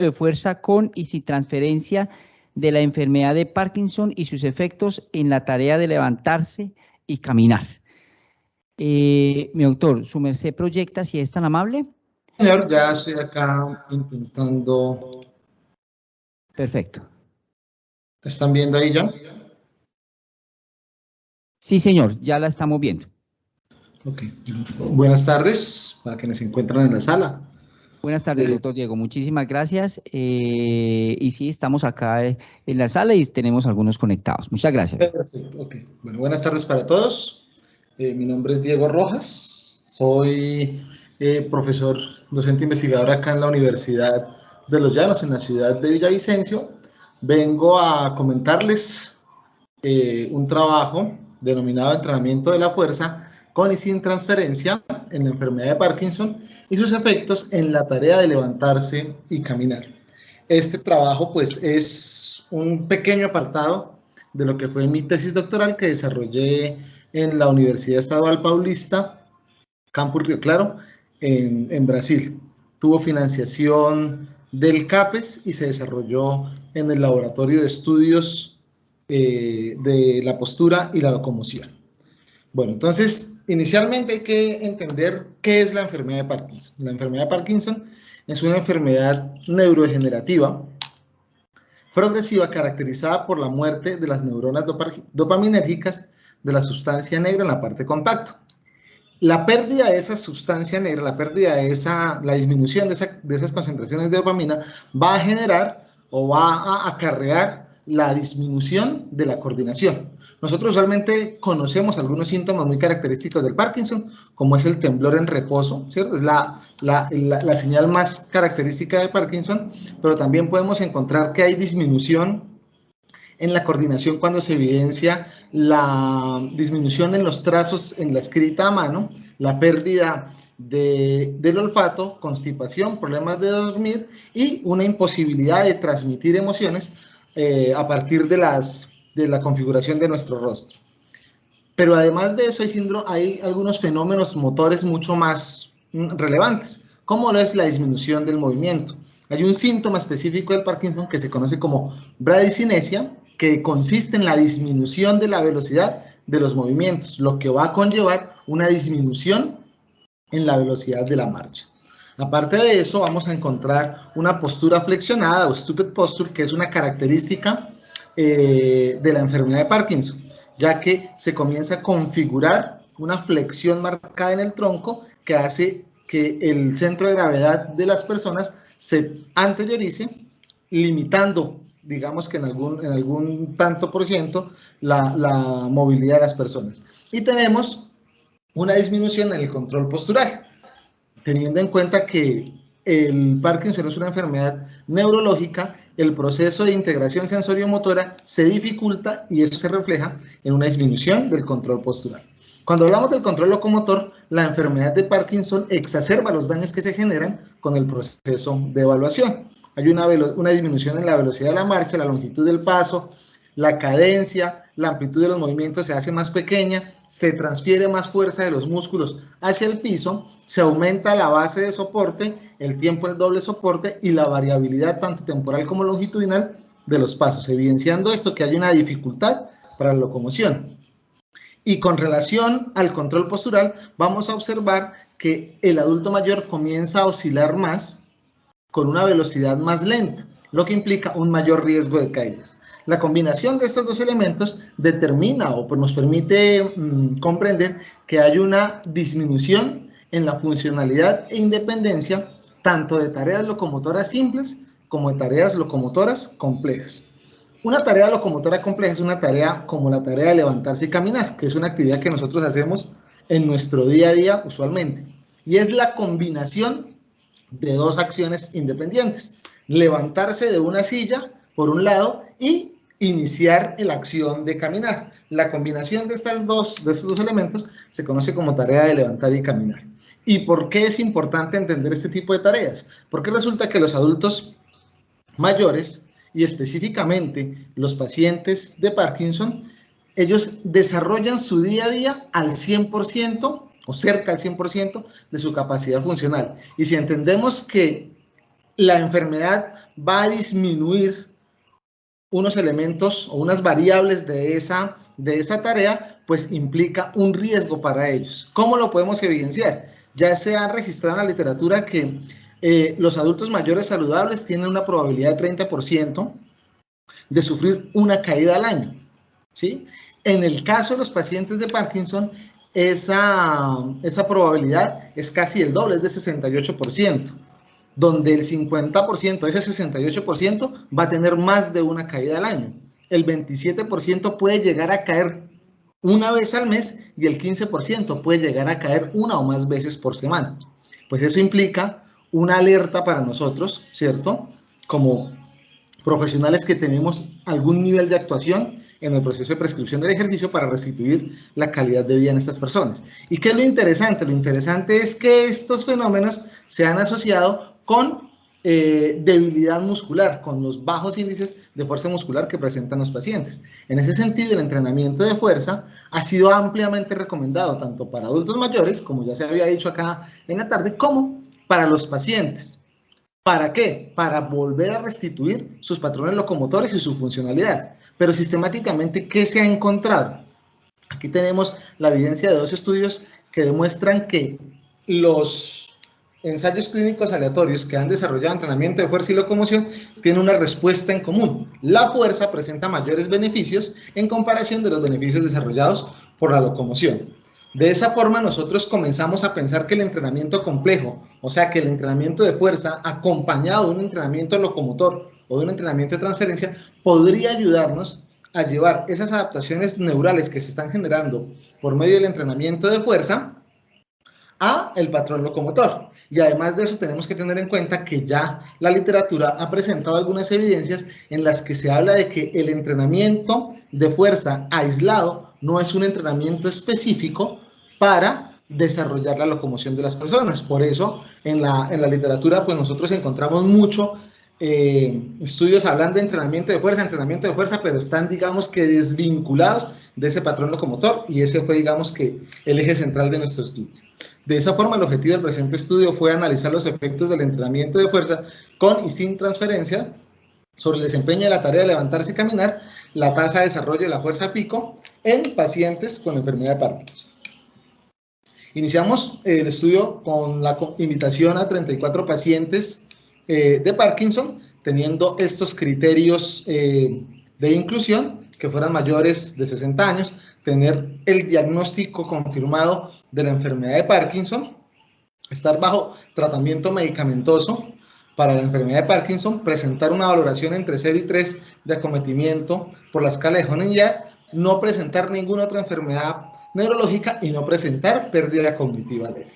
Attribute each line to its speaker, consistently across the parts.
Speaker 1: de fuerza con y sin transferencia de la enfermedad de Parkinson y sus efectos en la tarea de levantarse y caminar. Mi doctor, ¿su merced proyecta si es tan amable?
Speaker 2: Señor, ya estoy acá intentando.
Speaker 1: Perfecto.
Speaker 2: ¿Están viendo ahí ya?
Speaker 1: Sí, señor, ya la estamos viendo.
Speaker 2: Ok. Buenas tardes para quienes se encuentran en la sala.
Speaker 1: Buenas tardes, doctor Diego. Muchísimas gracias. Y sí, estamos acá en la sala y tenemos algunos conectados. Muchas gracias.
Speaker 2: Perfecto, ok. Bueno, buenas tardes para todos. Mi nombre es Diego Rojas. Soy profesor, docente investigador acá en la Universidad de Los Llanos, en la ciudad de Villavicencio. Vengo a comentarles un trabajo denominado entrenamiento de la fuerza con y sin transferencia en la enfermedad de Parkinson y sus efectos en la tarea de levantarse y caminar. Este trabajo pues es un pequeño apartado de lo que fue mi tesis doctoral que desarrollé en la Universidad Estadual Paulista, Campus Río Claro, en Brasil. Tuvo financiación del CAPES y se desarrolló en el Laboratorio de Estudios de la Postura y la Locomoción. Bueno, entonces, inicialmente hay que entender qué es la enfermedad de Parkinson. La enfermedad de Parkinson es una enfermedad neurodegenerativa progresiva caracterizada por la muerte de las neuronas dopaminérgicas de la sustancia negra en la parte compacta. La pérdida de esa sustancia negra, la disminución de esas concentraciones de dopamina va a generar o va a acarrear la disminución de la coordinación. Nosotros usualmente conocemos algunos síntomas muy característicos del Parkinson, como es el temblor en reposo, ¿cierto? Es la señal más característica de Parkinson, pero también podemos encontrar que hay disminución en la coordinación cuando se evidencia la disminución en los trazos en la escrita a mano, la pérdida del olfato, constipación, problemas de dormir y una imposibilidad de transmitir emociones a partir de la configuración de nuestro rostro. Pero además de eso hay algunos fenómenos motores mucho más relevantes, como lo es la disminución del movimiento. Hay un síntoma específico del Parkinson que se conoce como bradicinesia, que consiste en la disminución de la velocidad de los movimientos, lo que va a conllevar una disminución en la velocidad de la marcha. Aparte de eso, vamos a encontrar una postura flexionada o stupid posture, que es una característica de la enfermedad de Parkinson, ya que se comienza a configurar una flexión marcada en el tronco que hace que el centro de gravedad de las personas se anteriorice, limitando, digamos que en algún tanto por ciento, la movilidad de las personas. Y tenemos una disminución en el control postural, teniendo en cuenta que el Parkinson es una enfermedad neurológica, el proceso de integración sensoriomotora se dificulta y eso se refleja en una disminución del control postural. Cuando hablamos del control locomotor, la enfermedad de Parkinson exacerba los daños que se generan con el proceso de evaluación. Hay una disminución en la velocidad de la marcha, la longitud del paso, la cadencia, la amplitud de los movimientos se hace más pequeña, se transfiere más fuerza de los músculos hacia el piso, se aumenta la base de soporte, el tiempo del doble soporte y la variabilidad tanto temporal como longitudinal de los pasos, evidenciando esto que hay una dificultad para la locomoción. Y con relación al control postural, vamos a observar que el adulto mayor comienza a oscilar más con una velocidad más lenta, lo que implica un mayor riesgo de caídas. La combinación de estos dos elementos determina o nos permite comprender que hay una disminución en la funcionalidad e independencia tanto de tareas locomotoras simples como de tareas locomotoras complejas. Una tarea locomotora compleja es una tarea como la tarea de levantarse y caminar, que es una actividad que nosotros hacemos en nuestro día a día usualmente. Y es la combinación de dos acciones independientes. Levantarse de una silla, por un lado, y iniciar la acción de caminar. La combinación de estos dos elementos se conoce como tarea de levantar y caminar. ¿Y por qué es importante entender este tipo de tareas? Porque resulta que los adultos mayores, y específicamente los pacientes de Parkinson, ellos desarrollan su día a día al 100% o cerca al 100% de su capacidad funcional. Y si entendemos que la enfermedad va a disminuir unos elementos o unas variables de esa tarea, pues implica un riesgo para ellos. ¿Cómo lo podemos evidenciar? Ya se ha registrado en la literatura que los adultos mayores saludables tienen una probabilidad de 30% de sufrir una caída al año, ¿sí? En el caso de los pacientes de Parkinson, esa probabilidad es casi el doble, es de 68%, donde el 50% de ese 68% va a tener más de una caída al año. El 27% puede llegar a caer una vez al mes y el 15% puede llegar a caer una o más veces por semana. Pues eso implica una alerta para nosotros, ¿cierto? Como profesionales que tenemos algún nivel de actuación en el proceso de prescripción del ejercicio para restituir la calidad de vida en estas personas. ¿Y qué es lo interesante? Lo interesante es que estos fenómenos se han asociado con debilidad muscular, con los bajos índices de fuerza muscular que presentan los pacientes. En ese sentido, el entrenamiento de fuerza ha sido ampliamente recomendado tanto para adultos mayores, como ya se había dicho acá en la tarde, como para los pacientes. ¿Para qué? Para volver a restituir sus patrones locomotores y su funcionalidad. Pero sistemáticamente, ¿qué se ha encontrado? Aquí tenemos la evidencia de 2 estudios que demuestran que los ensayos clínicos aleatorios que han desarrollado entrenamiento de fuerza y locomoción tienen una respuesta en común. La fuerza presenta mayores beneficios en comparación de los beneficios desarrollados por la locomoción. De esa forma, nosotros comenzamos a pensar que el entrenamiento complejo, o sea, que el entrenamiento de fuerza acompañado de un entrenamiento locomotor o de un entrenamiento de transferencia, podría ayudarnos a llevar esas adaptaciones neurales que se están generando por medio del entrenamiento de fuerza a el patrón locomotor. Y además de eso tenemos que tener en cuenta que ya la literatura ha presentado algunas evidencias en las que se habla de que el entrenamiento de fuerza aislado no es un entrenamiento específico para desarrollar la locomoción de las personas. Por eso en la literatura pues nosotros encontramos mucho estudios hablando de entrenamiento de fuerza, pero están digamos que desvinculados de ese patrón locomotor y ese fue digamos que el eje central de nuestro estudio. De esa forma, el objetivo del presente estudio fue analizar los efectos del entrenamiento de fuerza con y sin transferencia sobre el desempeño de la tarea de levantarse y caminar, la tasa de desarrollo de la fuerza pico en pacientes con enfermedad de Parkinson. Iniciamos el estudio con la invitación a 34 pacientes de Parkinson, teniendo estos criterios de inclusión, que fueran mayores de 60 años, tener el diagnóstico confirmado de la enfermedad de Parkinson, estar bajo tratamiento medicamentoso para la enfermedad de Parkinson, presentar una valoración entre 0 y 3 de acometimiento por la escala de Hoehn-Yahr, no presentar ninguna otra enfermedad neurológica y no presentar pérdida cognitiva leve.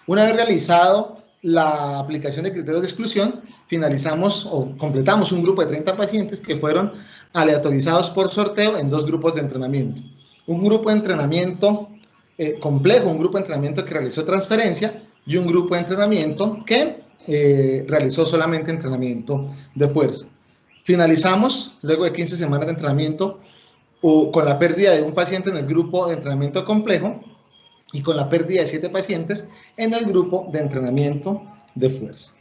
Speaker 2: Una vez realizado la aplicación de criterios de exclusión, finalizamos o completamos un grupo de 30 pacientes que fueron aleatorizados por sorteo en 2 grupos de entrenamiento. Un grupo de entrenamiento complejo, un grupo de entrenamiento que realizó transferencia y un grupo de entrenamiento que realizó solamente entrenamiento de fuerza. Finalizamos, luego de 15 semanas de entrenamiento, con la pérdida de un paciente en el grupo de entrenamiento complejo y con la pérdida de 7 pacientes en el grupo de entrenamiento de fuerza.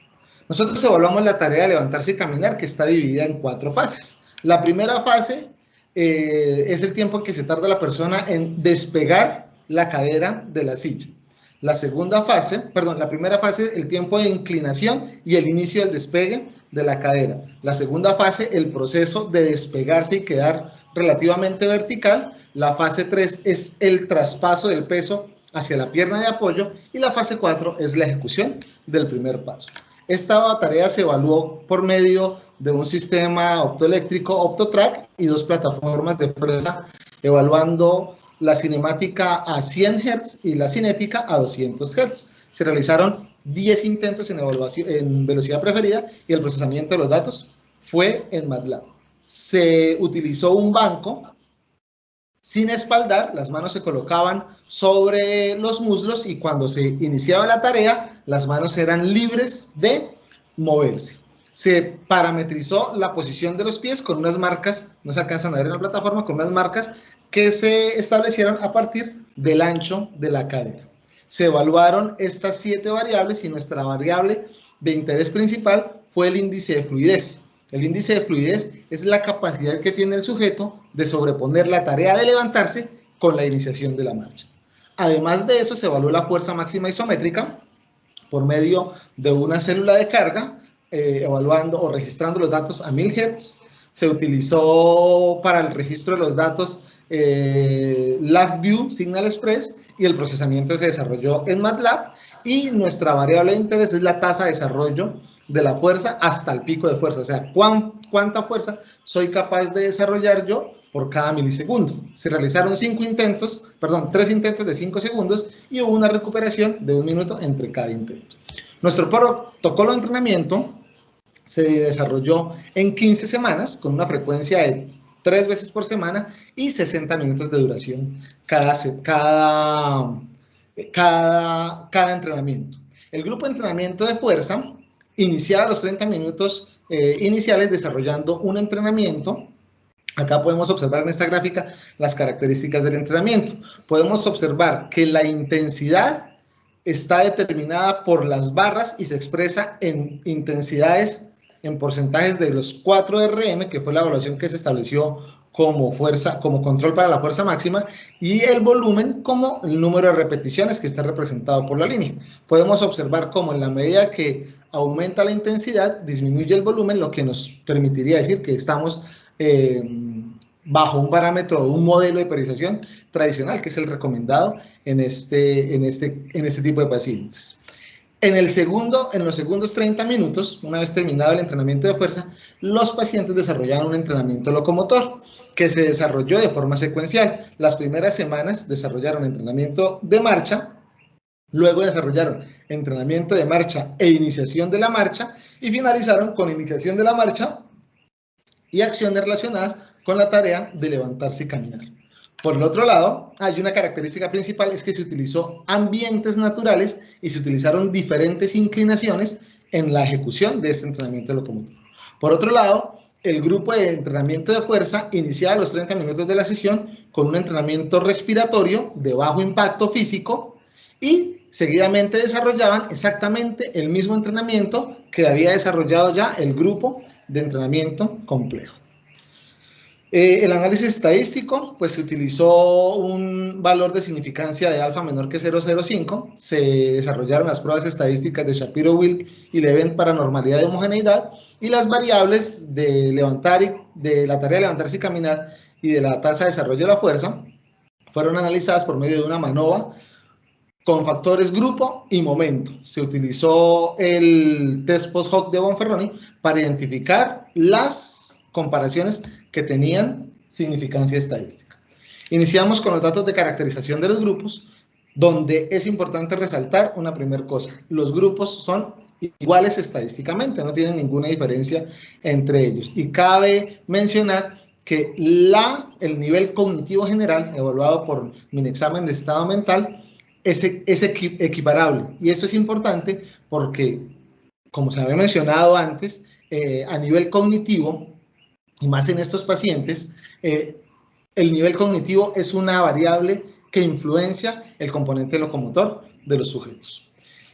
Speaker 2: Nosotros evaluamos la tarea de levantarse y caminar, que está dividida en 4 fases. La primera fase es el tiempo que se tarda la persona en despegar la cadera de la silla. La primera fase, el tiempo de inclinación y el inicio del despegue de la cadera. La segunda fase, el proceso de despegarse y quedar relativamente vertical. La fase 3 es el traspaso del peso hacia la pierna de apoyo y la fase 4 es la ejecución del primer paso. Esta tarea se evaluó por medio de un sistema optoeléctrico OptoTrack y 2 plataformas de fuerza, evaluando la cinemática a 100 Hz y la cinética a 200 Hz. Se realizaron 10 intentos en velocidad preferida y el procesamiento de los datos fue en MATLAB. Se utilizó un banco sin espaldar, las manos se colocaban sobre los muslos y cuando se iniciaba la tarea, las manos eran libres de moverse. Se parametrizó la posición de los pies con unas marcas, no se alcanzan a ver en la plataforma, con unas marcas que se establecieron a partir del ancho de la cadera. Se evaluaron estas 7 variables y nuestra variable de interés principal fue el índice de fluidez. El índice de fluidez es la capacidad que tiene el sujeto de sobreponer la tarea de levantarse con la iniciación de la marcha. Además de eso, se evaluó la fuerza máxima isométrica por medio de una célula de carga, evaluando o registrando los datos a 1000 Hz. Se utilizó para el registro de los datos LabVIEW Signal Express y el procesamiento se desarrolló en MATLAB, y nuestra variable de interés es la tasa de desarrollo de la fuerza hasta el pico de fuerza, o sea, cuánta fuerza soy capaz de desarrollar yo por cada milisegundo. Se realizaron 3 intentos de 5 segundos y hubo una recuperación de 1 minuto entre cada intento. Nuestro protocolo de entrenamiento se desarrolló en 15 semanas con una frecuencia de 3 veces por semana y 60 minutos de duración cada entrenamiento. El grupo de entrenamiento de fuerza iniciaba los 30 minutos iniciales desarrollando un entrenamiento. Acá podemos observar en esta gráfica las características del entrenamiento. Podemos observar que la intensidad está determinada por las barras y se expresa en intensidades, en porcentajes de los 4 RM, que fue la evaluación que se estableció como control para la fuerza máxima, y el volumen como el número de repeticiones que está representado por la línea. Podemos observar cómo en la medida que aumenta la intensidad, disminuye el volumen, lo que nos permitiría decir que estamos bajo un parámetro, un modelo de periodización tradicional, que es el recomendado en este tipo de pacientes. En los segundos 30 minutos, una vez terminado el entrenamiento de fuerza, los pacientes desarrollaron un entrenamiento locomotor que se desarrolló de forma secuencial. Las primeras semanas desarrollaron entrenamiento de marcha, luego desarrollaron entrenamiento de marcha e iniciación de la marcha, y finalizaron con iniciación de la marcha y acciones relacionadas con la tarea de levantarse y caminar. Por el otro lado, hay una característica principal, es que se utilizó ambientes naturales y se utilizaron diferentes inclinaciones en la ejecución de este entrenamiento locomotor. Por otro lado, el grupo de entrenamiento de fuerza iniciaba los 30 minutos de la sesión con un entrenamiento respiratorio de bajo impacto físico y seguidamente desarrollaban exactamente el mismo entrenamiento que había desarrollado ya el grupo de entrenamiento complejo. El análisis estadístico, pues se utilizó un valor de significancia de alfa menor que 0,05, se desarrollaron las pruebas estadísticas de Shapiro-Wilk y Levent para normalidad y homogeneidad, y las variables de la tarea de levantarse y caminar y de la tasa de desarrollo de la fuerza fueron analizadas por medio de una MANOVA con factores grupo y momento. Se utilizó el test post-hoc de Bonferroni para identificar las comparaciones que tenían significancia estadística. Iniciamos con los datos de caracterización de los grupos, donde es importante resaltar una primera cosa: los grupos son iguales estadísticamente, no tienen ninguna diferencia entre ellos. Y cabe mencionar que el nivel cognitivo general, evaluado por mi examen de estado mental, es equiparable. Y eso es importante porque, como se había mencionado antes, a nivel cognitivo, y más en estos pacientes, el nivel cognitivo es una variable que influencia el componente locomotor de los sujetos.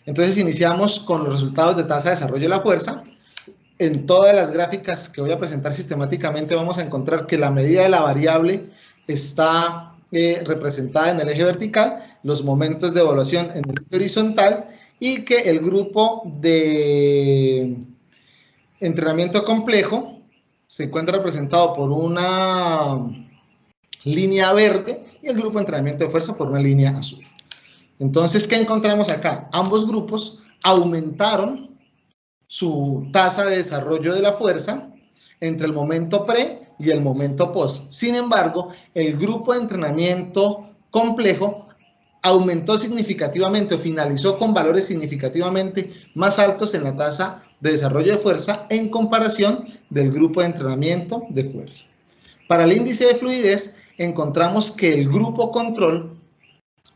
Speaker 2: Entonces iniciamos con los resultados de tasa de desarrollo de la fuerza. En todas las gráficas que voy a presentar sistemáticamente vamos a encontrar que la medida de la variable está representada en el eje vertical, los momentos de evaluación en el eje horizontal, y que el grupo de entrenamiento complejo se encuentra representado por una línea verde y el grupo de entrenamiento de fuerza por una línea azul. Entonces, ¿qué encontramos acá? Ambos grupos aumentaron su tasa de desarrollo de la fuerza entre el momento pre y el momento post. Sin embargo, el grupo de entrenamiento complejo aumentó significativamente o finalizó con valores significativamente más altos en la tasa de desarrollo de fuerza en comparación del grupo de entrenamiento de fuerza. Para el índice de fluidez encontramos que el grupo control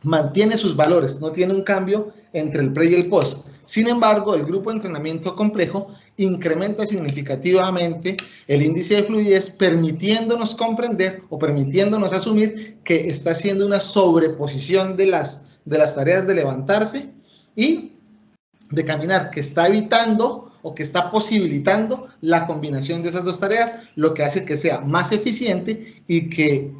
Speaker 2: mantiene sus valores, no tiene un cambio entre el pre y el post. Sin embargo, el grupo de entrenamiento complejo incrementa significativamente el índice de fluidez, permitiéndonos comprender o permitiéndonos asumir que está haciendo una sobreposición de las tareas de levantarse y de caminar, que está evitando o que está posibilitando la combinación de esas dos tareas, lo que hace que sea más eficiente y que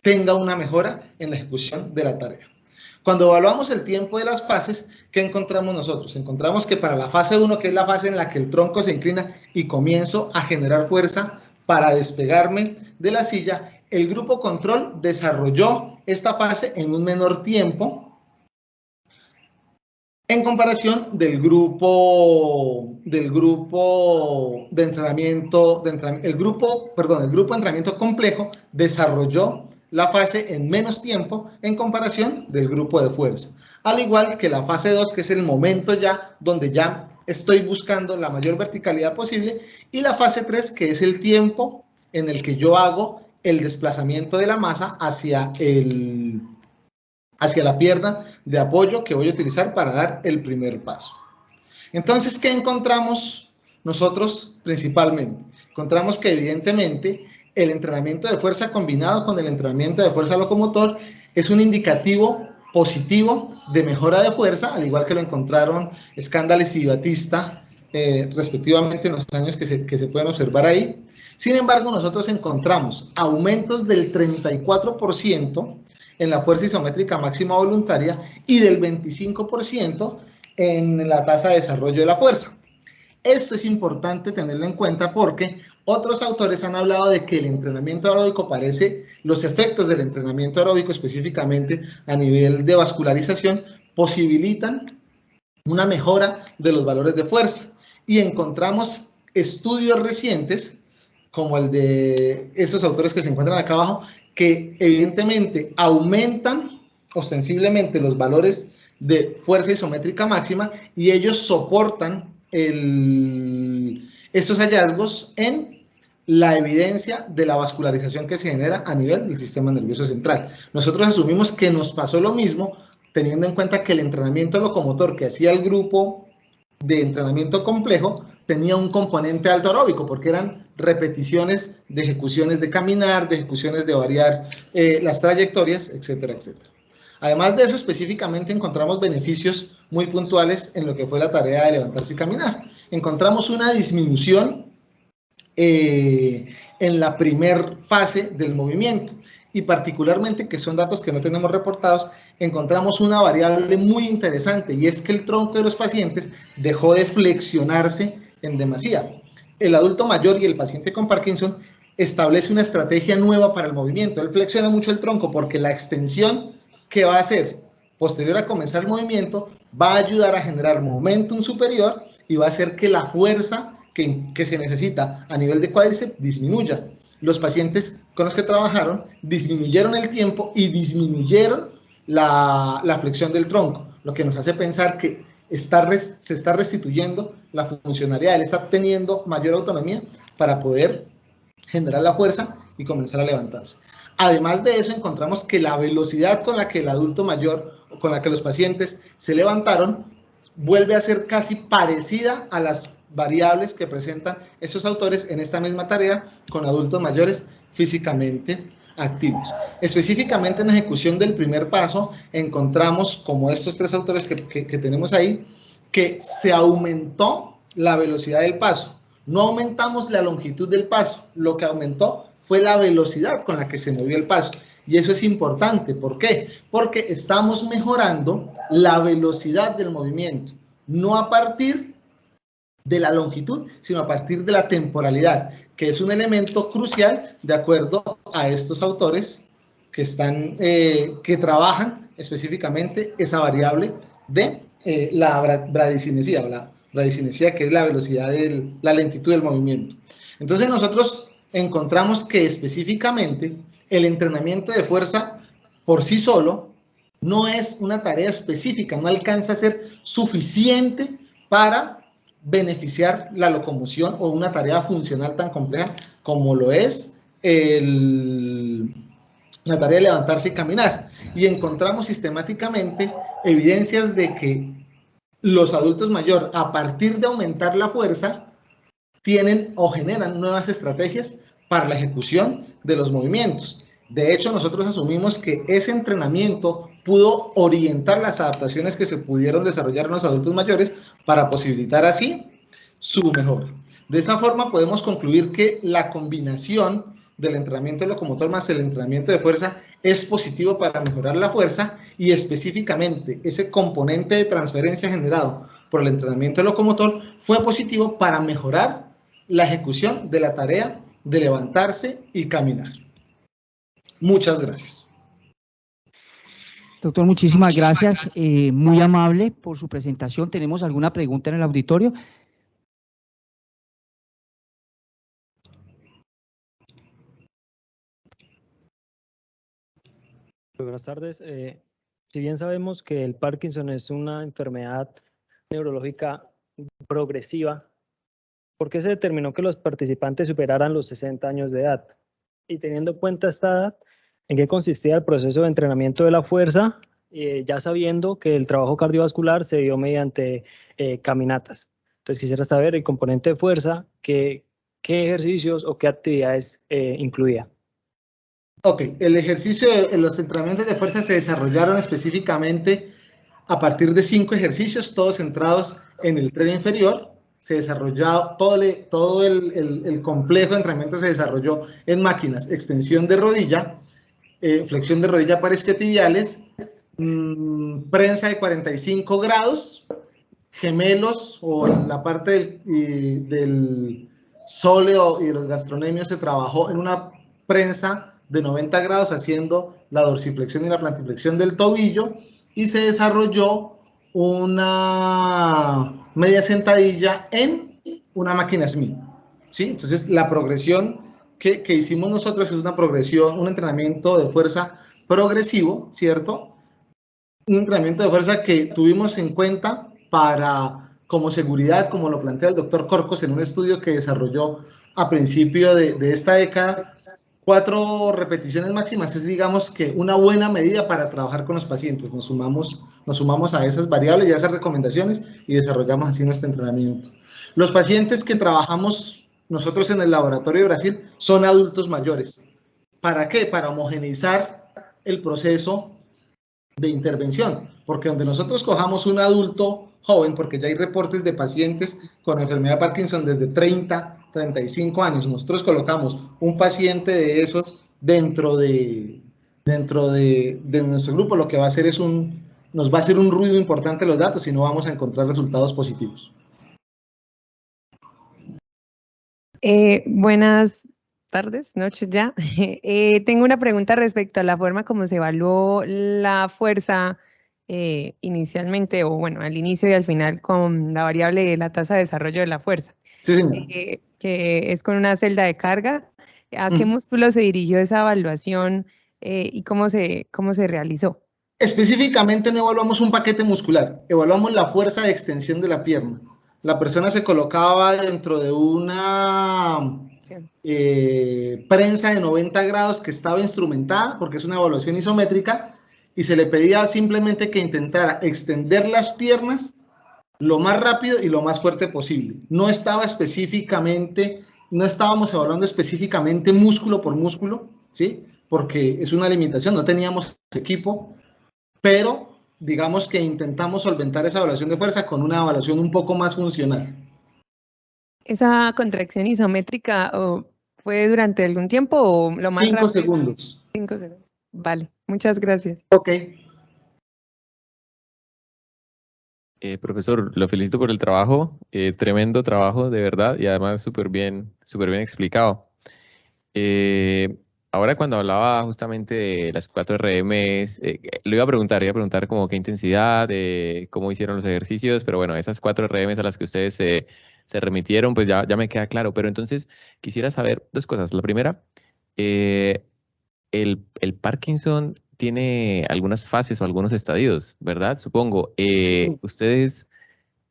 Speaker 2: tenga una mejora en la ejecución de la tarea. Cuando evaluamos el tiempo de las fases, ¿qué encontramos nosotros? Encontramos que para la fase 1, que es la fase en la que el tronco se inclina y comienzo a generar fuerza para despegarme de la silla, el grupo control desarrolló esta fase en un menor tiempo en comparación del grupo de entrenamiento, el grupo de entrenamiento complejo desarrolló la fase en menos tiempo en comparación del grupo de fuerza. Al igual que la fase 2, que es el momento ya donde ya estoy buscando la mayor verticalidad posible, y la fase 3, que es el tiempo en el que yo hago el desplazamiento de la masa hacia la pierna de apoyo que voy a utilizar para dar el primer paso. Entonces, ¿qué encontramos nosotros principalmente? Encontramos que evidentemente el entrenamiento de fuerza combinado con el entrenamiento de fuerza locomotor es un indicativo positivo de mejora de fuerza, al igual que lo encontraron Scandales y Batista, respectivamente en los años que se pueden observar ahí. Sin embargo, nosotros encontramos aumentos del 34% en la fuerza isométrica máxima voluntaria y del 25% en la tasa de desarrollo de la fuerza. Esto es importante tenerlo en cuenta porque otros autores han hablado de que el entrenamiento aeróbico los efectos del entrenamiento aeróbico específicamente a nivel de vascularización posibilitan una mejora de los valores de fuerza. Y encontramos estudios recientes, como el de estos autores que se encuentran acá abajo, que evidentemente aumentan ostensiblemente los valores de fuerza isométrica máxima y ellos soportan estos hallazgos en la evidencia de la vascularización que se genera a nivel del sistema nervioso central. Nosotros asumimos que nos pasó lo mismo, teniendo en cuenta que el entrenamiento locomotor que hacía el grupo de entrenamiento complejo tenía un componente alto aeróbico, porque eran repeticiones de ejecuciones de caminar, de ejecuciones de variar las trayectorias, etcétera, etcétera. Además de eso, específicamente encontramos beneficios muy puntuales en lo que fue la tarea de levantarse y caminar. Encontramos una disminución en la primer fase del movimiento y particularmente, que son datos que no tenemos reportados, encontramos una variable muy interesante y es que el tronco de los pacientes dejó de flexionarse en demasía. El adulto mayor y el paciente con Parkinson establece una estrategia nueva para el movimiento. Él flexiona mucho el tronco porque la extensión que va a hacer posterior a comenzar el movimiento va a ayudar a generar momentum superior y va a hacer que la fuerza que se necesita a nivel de cuádriceps disminuya. Los pacientes con los que trabajaron disminuyeron el tiempo y disminuyeron la flexión del tronco, lo que nos hace pensar que se está restituyendo la funcionalidad, él está teniendo mayor autonomía para poder generar la fuerza y comenzar a levantarse. Además de eso, encontramos que la velocidad con la que el adulto mayor o con la que los pacientes se levantaron vuelve a ser casi parecida a las variables que presentan esos autores en esta misma tarea con adultos mayores físicamente activos. Específicamente en la ejecución del primer paso encontramos, como estos tres autores que tenemos ahí, que se aumentó la velocidad del paso. No aumentamos la longitud del paso, lo que aumentó fue la velocidad con la que se movió el paso. Y eso es importante. ¿Por qué? Porque estamos mejorando la velocidad del movimiento, no a partir de la longitud, sino a partir de la temporalidad, que es un elemento crucial de acuerdo a estos autores que trabajan específicamente esa variable de la bradicinesia, o la bradicinesia, que es la velocidad, la lentitud del movimiento. Entonces nosotros encontramos que específicamente el entrenamiento de fuerza por sí solo no es una tarea específica, no alcanza a ser suficiente para beneficiar la locomoción o una tarea funcional tan compleja como lo es la tarea de levantarse y caminar. Y encontramos sistemáticamente evidencias de que los adultos mayores, a partir de aumentar la fuerza, tienen o generan nuevas estrategias para la ejecución de los movimientos. De hecho, nosotros asumimos que ese entrenamiento pudo orientar las adaptaciones que se pudieron desarrollar en los adultos mayores para posibilitar así su mejora. De esa forma podemos concluir que la combinación del entrenamiento locomotor más el entrenamiento de fuerza es positivo para mejorar la fuerza, y específicamente ese componente de transferencia generado por el entrenamiento locomotor fue positivo para mejorar la ejecución de la tarea de levantarse y caminar. Muchas gracias.
Speaker 1: Doctor, muchísimas gracias. Muy amable por su presentación. ¿Tenemos alguna pregunta en el auditorio?
Speaker 3: Buenas tardes. Si bien sabemos que el Parkinson es una enfermedad neurológica progresiva, ¿por qué se determinó que los participantes superaran los 60 años de edad? Y teniendo en cuenta esta edad, ¿en qué consistía el proceso de entrenamiento de la fuerza? Ya sabiendo que el trabajo cardiovascular se dio mediante caminatas. Entonces quisiera saber el componente de fuerza, qué ejercicios o qué actividades incluía.
Speaker 2: Ok, el ejercicio, los entrenamientos de fuerza se desarrollaron específicamente a partir de 5 ejercicios, todos centrados en el tren inferior. Se desarrolló todo el complejo de entrenamiento se desarrolló en máquinas, extensión de rodilla, flexión de rodilla para isquiotibiales, prensa de 45 grados, gemelos, o en la parte del sóleo y de los gastronemios se trabajó en una prensa de 90 grados haciendo la dorsiflexión y la plantiflexión del tobillo, y se desarrolló una media sentadilla en una máquina Smith, ¿sí? Entonces la progresión que hicimos nosotros es una progresión, un entrenamiento de fuerza progresivo, ¿cierto? Un entrenamiento de fuerza que tuvimos en cuenta como seguridad, como lo plantea el doctor Corcos en un estudio que desarrolló a principio de esta década. 4 repeticiones máximas es, digamos, que una buena medida para trabajar con los pacientes. Nos sumamos a esas variables y a esas recomendaciones y desarrollamos así nuestro entrenamiento. Los pacientes que trabajamos nosotros en el laboratorio de Brasil son adultos mayores. ¿Para qué? Para homogeneizar el proceso de intervención, porque donde nosotros cojamos un adulto joven, porque ya hay reportes de pacientes con enfermedad de Parkinson desde 35 años, nosotros colocamos un paciente de esos dentro de nuestro grupo, lo que va a hacer es nos va a hacer un ruido importante los datos y no vamos a encontrar resultados positivos.
Speaker 4: Buenas tardes, noches ya. Tengo una pregunta respecto a la forma como se evaluó la fuerza inicialmente, o bueno, al inicio y al final, con la variable de la tasa de desarrollo de la fuerza.
Speaker 2: Sí, señor.
Speaker 4: Que es con una celda de carga. ¿A qué músculo se dirigió esa evaluación y cómo se realizó?
Speaker 2: Específicamente no evaluamos un paquete muscular, evaluamos la fuerza de extensión de la pierna. La persona se colocaba dentro de una prensa de 90 grados que estaba instrumentada, porque es una evaluación isométrica, y se le pedía simplemente que intentara extender las piernas lo más rápido y lo más fuerte posible. No estábamos evaluando específicamente músculo por músculo, ¿sí? Porque es una limitación, no teníamos equipo, pero digamos que intentamos solventar esa evaluación de fuerza con una evaluación un poco más funcional.
Speaker 4: ¿Esa contracción isométrica fue durante algún tiempo o lo más
Speaker 2: 5
Speaker 4: rápido?
Speaker 2: segundos.
Speaker 4: 5 segundos. Vale, muchas gracias.
Speaker 2: Ok.
Speaker 5: Profesor, lo felicito por el trabajo, tremendo trabajo, de verdad, y además súper bien explicado. Ahora cuando hablaba justamente de las 4 RMs, lo iba a preguntar como qué intensidad, cómo hicieron los ejercicios, pero bueno, esas 4 RMs a las que ustedes se remitieron, pues ya me queda claro. Pero entonces quisiera saber 2 cosas. La primera, el Parkinson tiene algunas fases o algunos estadios, ¿verdad? Supongo.
Speaker 2: Sí.
Speaker 5: Ustedes,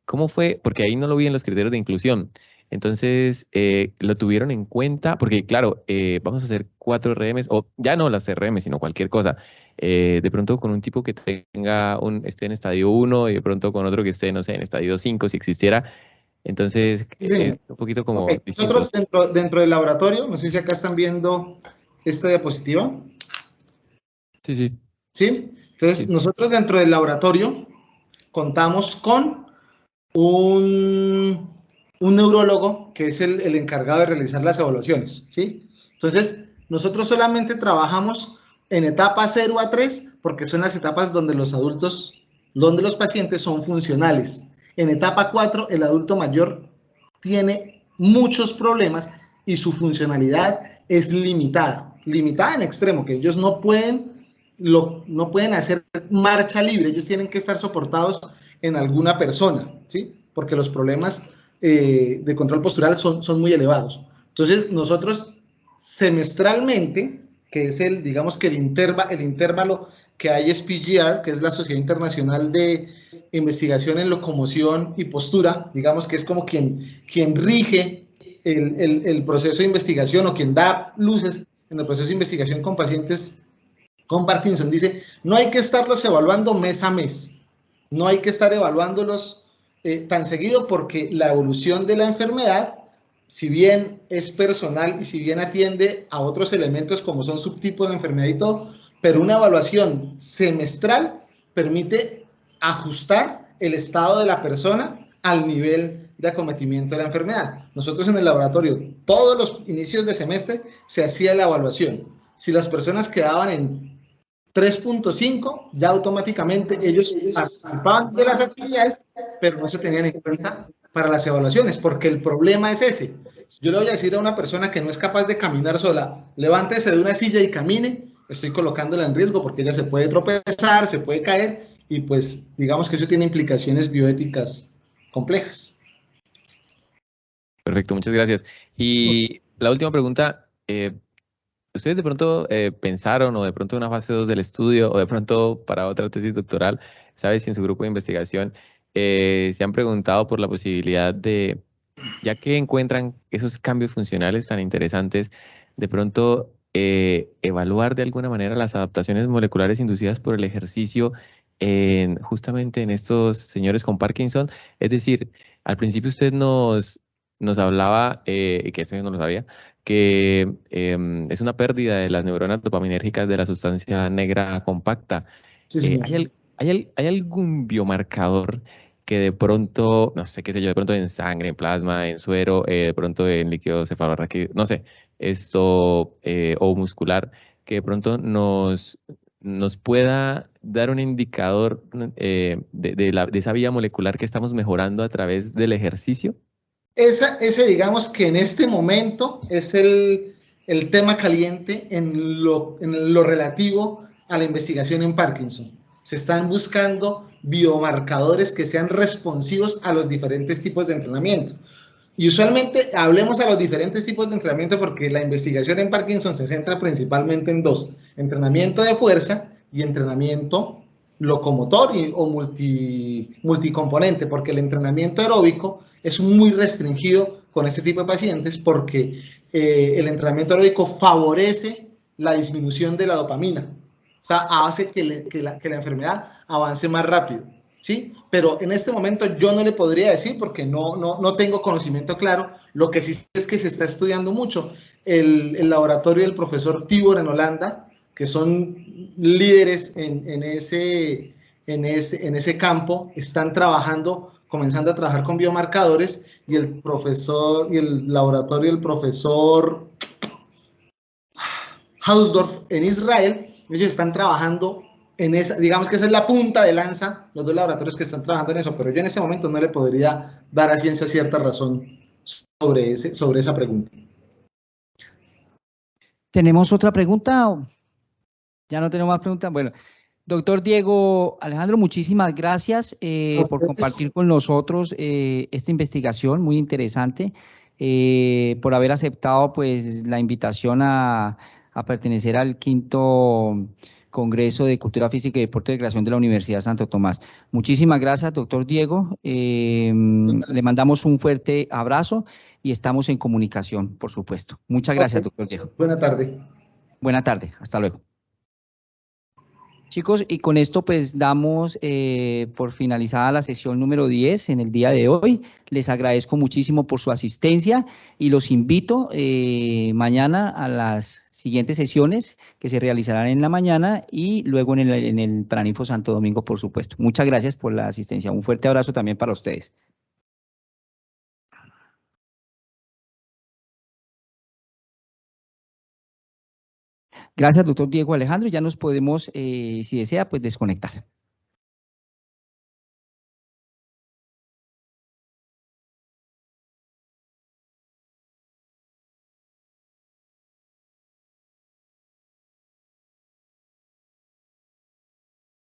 Speaker 5: ¿cómo fue? Porque ahí no lo vi en los criterios de inclusión. Entonces, ¿lo tuvieron en cuenta? Porque, claro, vamos a hacer 4 RMs, o ya no las RMs, sino cualquier cosa. De pronto con un tipo que esté en estadio 1 y de pronto con otro que esté, no sé, en estadio 5, si existiera. Entonces,
Speaker 2: Sí.
Speaker 5: un poquito como
Speaker 2: Okay. Nosotros dentro del laboratorio, no sé si acá están viendo esta diapositiva.
Speaker 5: Sí.
Speaker 2: ¿Sí? Entonces,
Speaker 5: sí.
Speaker 2: Nosotros dentro del laboratorio contamos con un un neurólogo que es el encargado de realizar las evaluaciones, ¿sí? Entonces, nosotros solamente trabajamos en etapa 0 a 3 porque son las etapas donde los adultos, donde los pacientes son funcionales. En etapa 4, el adulto mayor tiene muchos problemas y su funcionalidad es limitada en extremo, que ellos no pueden hacer marcha libre, ellos tienen que estar soportados en alguna persona, ¿sí? Porque los problemas de control postural son muy elevados. Entonces, nosotros semestralmente, que es digamos que el intervalo que hay es PGR, que es la Sociedad Internacional de Investigación en Locomoción y Postura, digamos que es como quien rige el proceso de investigación o quien da luces en el proceso de investigación con pacientes con Parkinson. Dice, no hay que estarlos evaluando mes a mes, no hay que estar evaluándolos tan seguido porque la evolución de la enfermedad, si bien es personal y si bien atiende a otros elementos como son subtipos de enfermedad y todo, pero una evaluación semestral permite ajustar el estado de la persona al nivel de acometimiento de la enfermedad. Nosotros en el laboratorio, todos los inicios de semestre se hacía la evaluación. Si las personas quedaban en 3.5, ya automáticamente ellos participaban de las actividades, pero no se tenían en cuenta para las evaluaciones, porque el problema es ese. Si yo le voy a decir a una persona que no es capaz de caminar sola, levántese de una silla y camine, estoy colocándola en riesgo porque ella se puede tropezar, se puede caer, y pues digamos que eso tiene implicaciones bioéticas complejas.
Speaker 5: Perfecto, muchas gracias. Y la última pregunta, ¿ustedes de pronto pensaron o de pronto en una fase 2 del estudio o de pronto para otra tesis doctoral, sabes si en su grupo de investigación se han preguntado por la posibilidad de, ya que encuentran esos cambios funcionales tan interesantes, de pronto evaluar de alguna manera las adaptaciones moleculares inducidas por el ejercicio justamente en estos señores con Parkinson? Es decir, al principio usted nos hablaba, y que eso yo no lo sabía, que es una pérdida de las neuronas dopaminérgicas de la sustancia negra compacta.
Speaker 2: Sí,
Speaker 5: ¿Hay algún biomarcador que de pronto, no sé qué sé yo, de pronto en sangre, en plasma, en suero, de pronto en líquido cefalorraquídeo, no sé, o muscular, que de pronto nos pueda dar un indicador de esa vía molecular que estamos mejorando a través del ejercicio?
Speaker 2: Ese digamos que en este momento es el tema caliente en lo relativo a la investigación en Parkinson. Se están buscando biomarcadores que sean responsivos a los diferentes tipos de entrenamiento. Y usualmente hablemos a los diferentes tipos de entrenamiento porque la investigación en Parkinson se centra principalmente en dos: entrenamiento de fuerza y entrenamiento locomotor o multicomponente, porque el entrenamiento aeróbico es muy restringido con este tipo de pacientes porque el entrenamiento aeróbico favorece la disminución de la dopamina, o sea, hace que la enfermedad avance más rápido, ¿sí? Pero en este momento yo no le podría decir porque no tengo conocimiento claro. Lo que sí es que se está estudiando mucho. El laboratorio del profesor Tibor en Holanda, que son líderes en ese campo, están comenzando a trabajar con biomarcadores, y el laboratorio del profesor Hausdorff en Israel, ellos están trabajando en esa, digamos que esa es la punta de lanza, los dos laboratorios que están trabajando en eso, pero yo en ese momento no le podría dar a ciencia cierta razón sobre esa pregunta.
Speaker 1: ¿Tenemos otra pregunta? ¿Ya no tenemos más preguntas? Bueno, doctor Diego Alejandro, muchísimas gracias por compartir con nosotros esta investigación muy interesante, por haber aceptado pues la invitación a pertenecer al 5º Congreso de Cultura Física y Deporte de Creación de la Universidad Santo Tomás. Muchísimas gracias, doctor Diego. Le mandamos un fuerte abrazo y estamos en comunicación, por supuesto. Muchas gracias, doctor Diego.
Speaker 2: Buena tarde.
Speaker 1: Buena tarde, hasta luego. Chicos, y con esto pues damos por finalizada la sesión número 10 en el día de hoy. Les agradezco muchísimo por su asistencia y los invito mañana a las siguientes sesiones que se realizarán en la mañana y luego en el Paraninfo Santo Domingo, por supuesto. Muchas gracias por la asistencia. Un fuerte abrazo también para ustedes. Gracias, doctor Diego Alejandro. Ya nos podemos, si desea, pues desconectar.